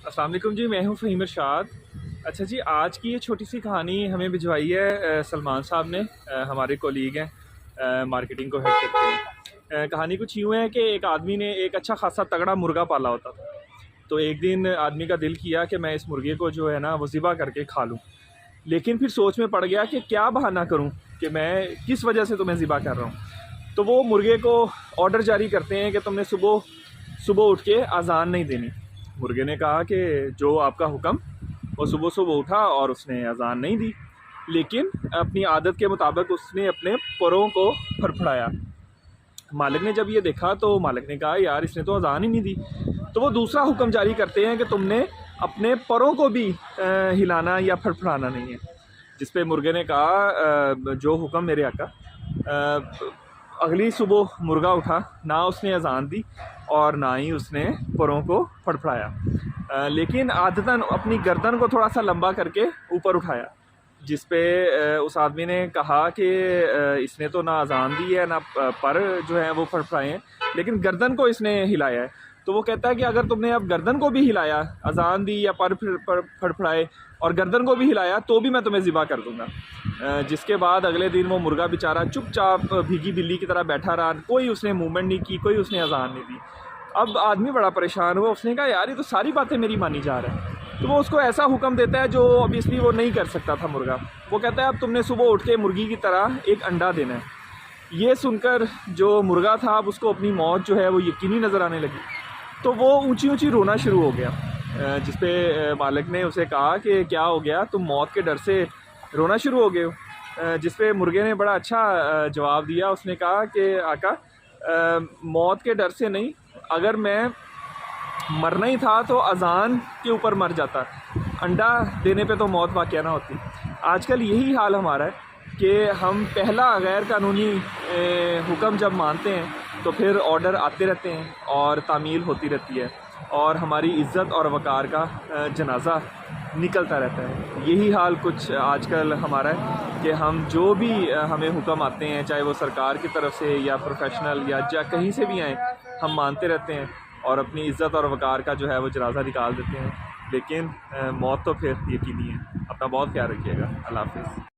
अस्सलाम वालेकुम जी, मैं हूं फ़हीम इरशाद। अच्छा जी, आज की ये छोटी सी कहानी हमें भिजवाई है सलमान साहब ने। हमारे कोलीग हैं, मार्केटिंग को हेड करते हैं। कहानी कुछ यूँ है कि एक आदमी ने एक अच्छा खासा तगड़ा मुर्गा पाला होता था। तो एक दिन आदमी का दिल किया कि मैं इस मुर्गे को जो है ना वो ज़िबा करके खा लूँ। लेकिन फिर सोच में पड़ गया कि क्या बहाना करूँ कि मैं किस वजह से तुम्हें ज़िबा कर रहा हूँ। तो वो मुर्गे को ऑर्डर जारी करते हैं कि तुमने सुबह सुबह उठ के अजान नहीं देनी। मुर्गे ने कहा कि जो आपका हुक्म। वो सुबह सुबह उठा और उसने अजान नहीं दी, लेकिन अपनी आदत के मुताबिक उसने अपने परों को फड़फड़ाया। मालिक ने जब ये देखा तो मालिक ने कहा यार इसने तो अजान ही नहीं दी। तो वो दूसरा हुक्म जारी करते हैं कि तुमने अपने परों को भी हिलाना या फड़फड़ाना नहीं है। जिस पे मुर्गे ने कहा जो हुक्म मेरे आका। अगली सुबह मुर्गा उठा, ना उसने अजान दी और ना ही उसने परों को फड़फड़ाया, लेकिन आदतन अपनी गर्दन को थोड़ा सा लंबा करके ऊपर उठाया। जिस पे उस आदमी ने कहा कि इसने तो ना अजान दी है ना पर जो है वो फड़फड़ाए हैं, लेकिन गर्दन को इसने हिलाया है। तो वो कहता है कि अगर तुमने अब गर्दन को भी हिलाया, अजान दी या पर फड़फड़ाए और गर्दन को भी हिलाया, तो भी मैं तुम्हें ज़िबा कर दूंगा। जिसके बाद अगले दिन वो मुर्गा बेचारा चुपचाप भीगी बिल्ली की तरह बैठा रहा। कोई उसने मूवमेंट नहीं की, कोई उसने अजान नहीं दी। अब आदमी बड़ा परेशान हुआ, उसने कहा यार ये तो सारी बातें मेरी मानी जा रहा है। तो वो उसको ऐसा हुक्म देता है जो ऑब्वियसली वो नहीं कर सकता था मुर्गा। वो कहता है अब तुमने सुबह उठ के मुर्गी की तरह एक अंडा देना है। ये सुनकर जो मुर्गा था अब उसको अपनी मौत जो है वो यकीनी नज़र आने लगी। तो वो ऊंची ऊंची रोना शुरू हो गया। जिस पे मालिक ने उसे कहा कि क्या हो गया, तुम मौत के डर से रोना शुरू हो गए हो। जिस पे मुर्गे ने बड़ा अच्छा जवाब दिया। उसने कहा कि आका मौत के डर से नहीं, अगर मैं मरना ही था तो अजान के ऊपर मर जाता, अंडा देने पे तो मौत वाक़या ना होती। आजकल यही हाल हमारा है कि हम पहला गैर कानूनी हुक्म जब मानते हैं तो फिर ऑर्डर आते रहते हैं और तामील होती रहती है और हमारी इज़्ज़त और वक़ार का जनाजा निकलता रहता है। यही हाल कुछ आजकल हमारा है कि हम जो भी हमें हुक्म आते हैं, चाहे वो सरकार की तरफ से या प्रोफेशनल या कहीं से भी आएँ, हम मानते रहते हैं और अपनी इज़्ज़त और वक़ार का जो है वो जनाजा निकाल देते हैं। लेकिन मौत तो फिर यकीनी है। अपना बहुत ख्याल रखिएगा। अल्लाह हाफ़िज़।